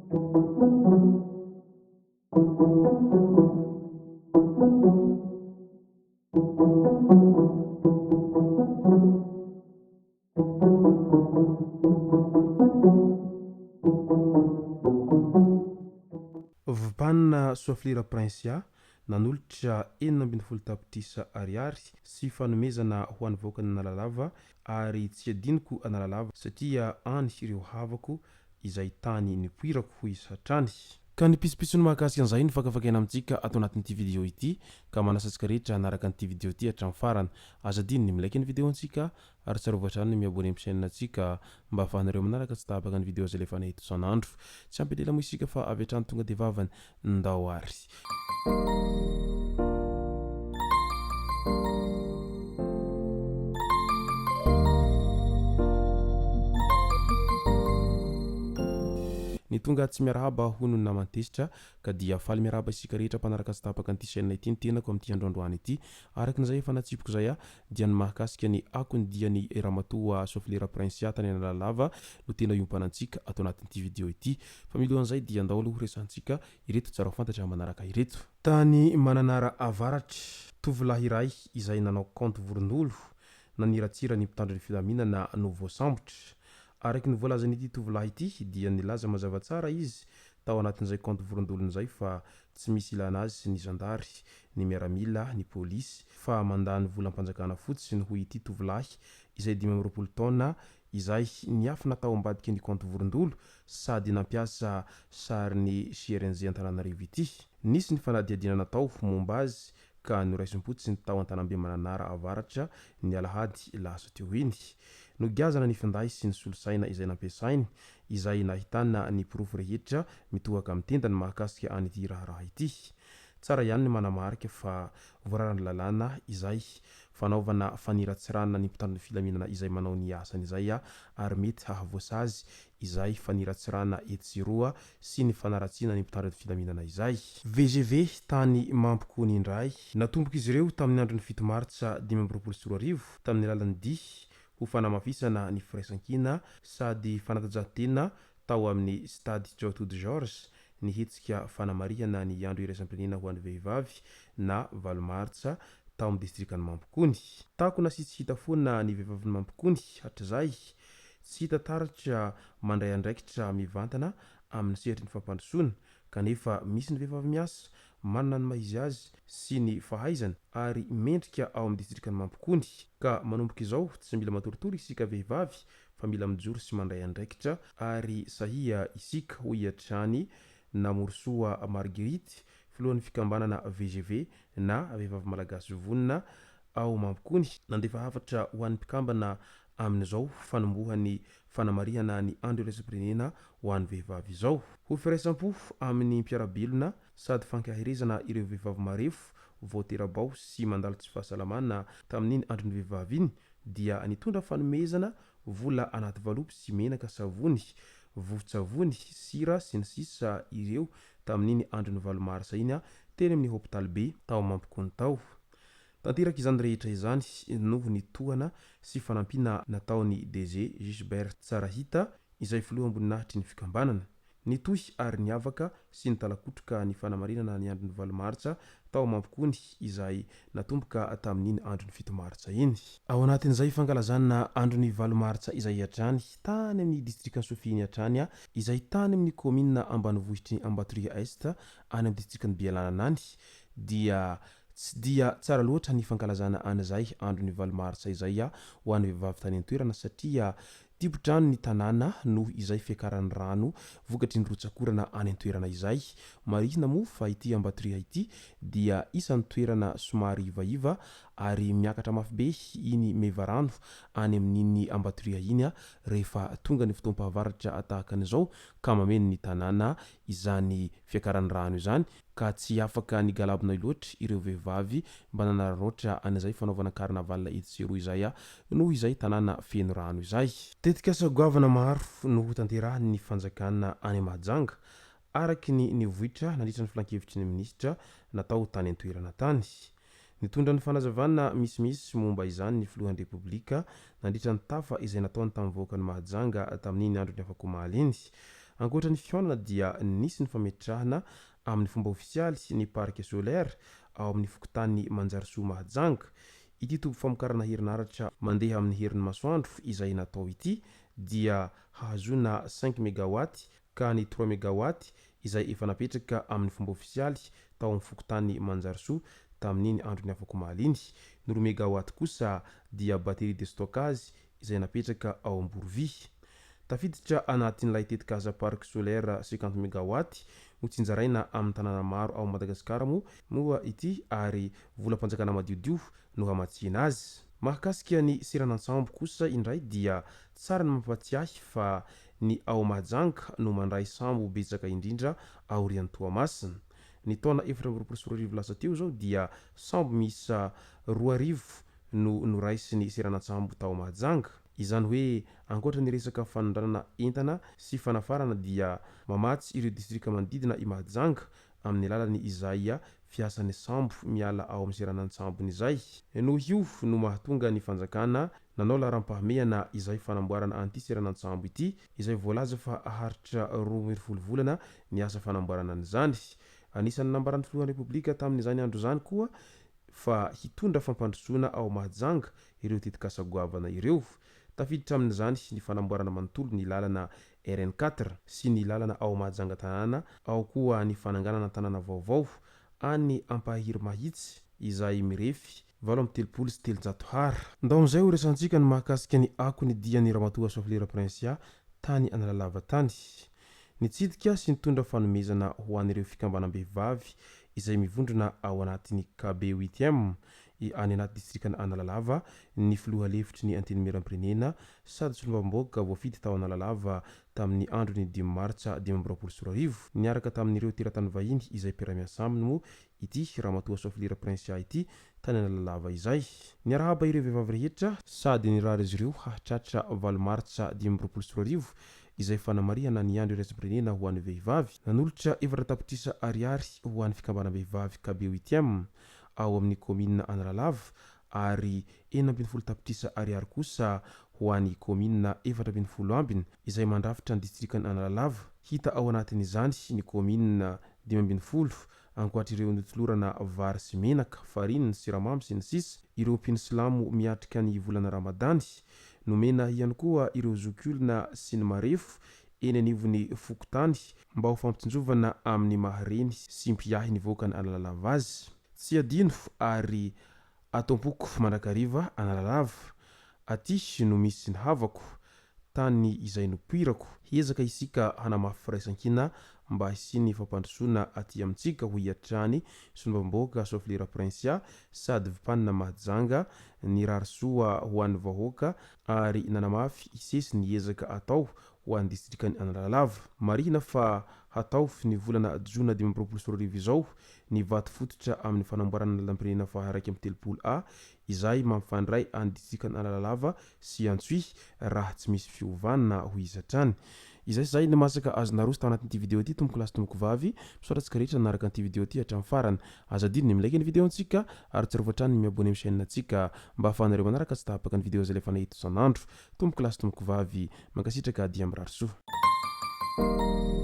Vipanina Soaflira Prinsia nanolotra 70 tapitrisa ariary sy fanomezana ho an'ny vahoakany Analalava ary tsy adiniko Analalava satria any ireo havako izay tany nipoirako ho isatrany. Ka ny pisopitsony mahakasika an'izay ny fakafakaina amintsika atao anatin'ity vidéo ity ka manasantsika rehetra anaraka an'ity vidéo ity hatramin'ny farany. Aza adiny ny milaiky ny vidéo antsika ary tsarovatra ny miabone amin'ny chaîne antsika mba ahafahanareo manaraka tsy tapaka ny vidéo izay lefa nahita isan'andro. Tsy ampilela moa isika fa avy hatrany tonga dia vavany ndao ary. Ny tonga tsy miarahaba hono ny namantesitra ka dia faly miarahaba isika rehetra mpanaraka sy tapaka an'ity chaîne ity ny tenako amin'ity androandroany ity. Arakin'izay efa natsipiko zay dia ny mahakasika ny akony dia ny Ramatoa Soaflira Prinsia tany Analalava no tena iompana antsika atao anatin'ity vidéo ity. Fa milohan'izay dia andao aloha resantsika ireto tsara fantatra manaraka ireto. Tany Mananara Avaratra, tovolahy iray izay nanao compte vorondolo naniratsira ny mpitandro ny filaminana no voasambotra. Araky ny voalazan'ity tovolahy ity dia nilaza mazava tsara izy tao anatin'izay compte vorondolony izay fa tsy misy ilana azy ny zandary, ny miaramila, ny pôlisy fa mandany volam-panjakana fotsiny ho ity tovolahy izay 20 taona izay niafina tao ambadika ny compte vorondolo sady nampiasa sariny CRNZ Antananarivo ity. Nisy ny fanadihadiana natao momba azy ka noraisim-potsiny tao Antanambe Mananara Avaratra ny alahady lasa teo iny. Nogazana ny finday sy ny solosaina izay nampiasainy izay nahitana ny porofo rehetra mitohaka amin'ny tendany mahakasika an'ity raharaha ity. Tsara ihany ny manamarika fa voararany lalàna izay fanaovana faniratsirana ny mpitandro ny filaminana izay manao ny asany izay ary mety hahavoasa azy izay faniratsirana etsiroa sy ny fanaratsiana ny mpitandro ny filaminana izay. VGV tany Mampikony indray natomboka izy ireo tamin'ny andro ny 7 Martsa 2024 tamin'ny alalan'ny dihy ho fanamafisana ny firaisankina sady fanatanjahantena tao amin'ny stady Tjaotody George ny hetsika fanamarihana ny andro iraisam-pirenena ho an'ny vehivavy na 8 Martsa tao amin'ny distrikany Mampikony. Tako na tsy hita foana ny vehivavy Mampikony hatrizay tsy hita taratra mandray andraikitra mivantana amin'ny sehatry ny fampandrosoana kanefa misy ny vehivavy miasa manana ny maizy azy sy ny fahaizana ary mendrika ao amin'ny distrikany Mampikony ka manomboka izao tsy mila matoritory isika vehivavy fa mila mijoro sy mandray andraikitra ary sahia isika ho hiatrany Namorosoa Marguerite filohan'ny fikambanana VGV na vehivavy malagasy vonina ao Mampikony nandefa hafatra ho an'ny mpikambana amin'izao fanombohan'ny fanamarihana ny andro iraisam-pirenena ho an'ny vehivavy izao. Ho firaisampo amin'ny mpiarabelona sady fankaherezana ireo vehivavy marefo voaterabao sy mandalo tsy fahasalamana tamin'iny andro ny vehivavy iny dia nitondra fanomezana vola anaty valopy sy menaka savony, vovo-tsavony, sira sy ny sisa ireo tamin'iny andro ny 8 Marsa iny teny amin'ny hôpitaly be tao Mampikony tao. Tanteraka izany rehetra izany noho ny tohana sy fanampiana nataony DG Gisbert Tsarahita izay filohamboninahitry ny fikambanana. Nitohy ary niavaka sy nitalakotroka ny fanamarinana ny andro ny 8 Martsa tao Mampikony izay natomboka tamin'iny andro ny 7 Martsa iny. Ao anatin'izay fankalazana andro ny 8 Martsa izay hatrany tany amin'ny distrikany Sofiny hatrany izay tany amin'ny commune Ambanivohitry Ambatoria Est any amin'ny distrikany Bialanana any dia tsy dia tsara loatra ny fankalazana an'izay andro ny 8 Martsa izay ho an'ny vehivavy tany an-toerana satria dibo-drano ny tanàna noho izay fiakaran'ny rano vokatry ny rotsakorana any an-toerana izay. Marihina moa fa ity Ambatoria ity dia isan'ny toerana somary ivaiva ary miakatra mafy be iny mevarano any amin'iny Ambatoria iny rehefa tonga ny fotoam-pahavaratra tahaka an'izao ka mameno ny tanàna izany fiakaran'ny rano izany ka tsy afaka ny galabona loatra ireo vehivavy mba nanararoatra an'izay fanaovana carnaval etsero izay noho izay tanàna feno rano izay. Tetika sagoavana maro no tanterahany fanjakana any Mahajanga araky ny nivohitra nandritra ny filan-kevitry ny minisitra natao tany an-toerana tany. Nitondra ny fanazavana misimisy momba izany ny filohan'ny repoblika nandritra ny tafa izay nataony tamin'ny vahoakany Mahajanga tamin'iny andro ny afako omaly iny. ankoatra ny fihaonana dia nisy ny fametrahana amin'ny fomba ofisialy ny parc solaire ao amin'ny fokontany Manjarisoa Mahajanga. Ity tobo famokarana herinaratra mandeha amin'ny herin'ny masoandro izay natao ity dia hahazona 5 mégawatt ka ny 3 mégawatt izay efa napetraka amin'ny fomba ofisialy tao amin'ny fokontany Manjarisoa tamin'iny andro ny afako maliny. Ny 2 mégawatt kosa dia batterie de stockage izay napetraka ao Amborovy. Tafiditra anatin'ilay tetikaza parc solaire 50 mégawatt notsinjaraina amin'ny tanàna maro ao Madagasikara moa ity ary volam-panjakana madiodio no hamatsiana azy. Mahakasika ny seran'antsambo kosa indray dia tsara ny mampatsiahy fa ny ao Mahajanga no mandray sambo betsaka indrindra ao Riantoamasina. Ny taona 2024 lasa teo zao dia sambo misa 2,000 no noraisiny seran'antsambo tao Mahajanga. Izany hoe ankoatra ny resaka fanondranana entana sy fanafarana dia mamatsy ireo distrika manodidina i Mahajanga amin'ny alalan'ny izay fiasan'ny sambo miala ao amin'ny seran'antsambony izay. Noho io no mahatonga ny fanjakana nanao laharam-pahamehana izay fanamboarana an'ity seran'antsambo ity izay voalaza fa haharitra 12 volana ny asa fanamboarana an'izany. Anisan'ny nambaran'ny filohan'ny repoblika tamin'izany andro zany koa fa hitondra fampandrosoana ao Mahajanga ireo tetikasa goavana ireo. Tafiditra amin'izany ny fanamboarana manontolo ny lalana RN4 sy ny lalana ao Mahajanga tanàna, ao koa ny fananganana tanàna vaovao any Ampahiry Mahitsy izay mirefy 730 har. Ndao amin'izay ho resantsika ny mahakasika ny akony dian'ny Ramatoa Soflera Prinsia tany Analalava tany. Nitsidika sy nitondra fanomezana ho an'ireo fikambanam-behivavy izay mivondrona ao anatin'ny KB 8e any anaty distrikany Analalava ny filoha lefitry ny antenimiram-pirenena sady solombavamboaka voafidy tao Analalava tamin'ny andro ny 5 Martsa 2024. Niaraka tamin'ireo teratany vahiny izay mpiara-miasa aminy moa ity Ramatoa Soflera Prinsia ity tany Analalava izay. Niarahaba ireo vehivavy rehetra sady nirary izy ireo hahatratra 5 Martsa 2024 izay fanamarihana ny andro iraisam-pirenena ho an'ny vehivavy. Nanolotra 7 tapitrisa ariary ho an'ny fikambana-vehivavy KB 8e ao amin'ny komina Analalava ary 40 tapitrisa ariary kosa ho an'ny komina 40 ambiny izay mandrafitra ny distrikany Analalava. Hita ao anatin'izany ny komina 50 ankoatra ireo notolorana vary sy menaka, farine, siramamy sy ny sisa, ireo mpino-silamo miatrika ny volana Ramadany. Nomena ihany koa ireo zokiolona sy ny marefo eny anivon'ny fokotany mba ho fampitsinjovana amin'ny mahareny sy mpiahy ny voakany Analalava azy. Tsy adino ary atompoko mandrakariva Analalava aty no misy ny havako tany izay nopirako hiezaka isika hanamafy firaisan-kina mba hisiny fampandrosoana aty amintsika ho hiatrany solombavamboaka Soflera Prinsia sady vimpanina Mahajanga ny rarisoa ho an'ny vahoaka ary nanamafy isesy ny ezaka atao ho an'ny distrikany Analalava. Marihina fa hatao ny volana Jona 2024 izao ny vaty fototra amin'ny fanamboarana lalam-pirenena faharaiky amin'ny 30 izay mampifandray an'ny distrikany Analalava sy Antsohy raha tsy misy fiovanana ho izatrany. Izay ny masaka azona roso tao anatin'ity video ity tomboko lasy tomboko vavy misoratsika rehetra naraka an'ity video ity hatramin'ny farany. Azadino ny milaiky ny video antsika ary tsy rovatrany ny miabone amin'ny chaîne antsika mba ahafahanareo manaraka tsy tahapaka ny video zay lefa nahito isan'andro. Tomboko lasy tomboko vavy mankasitraka dia amin'ny rarisoa.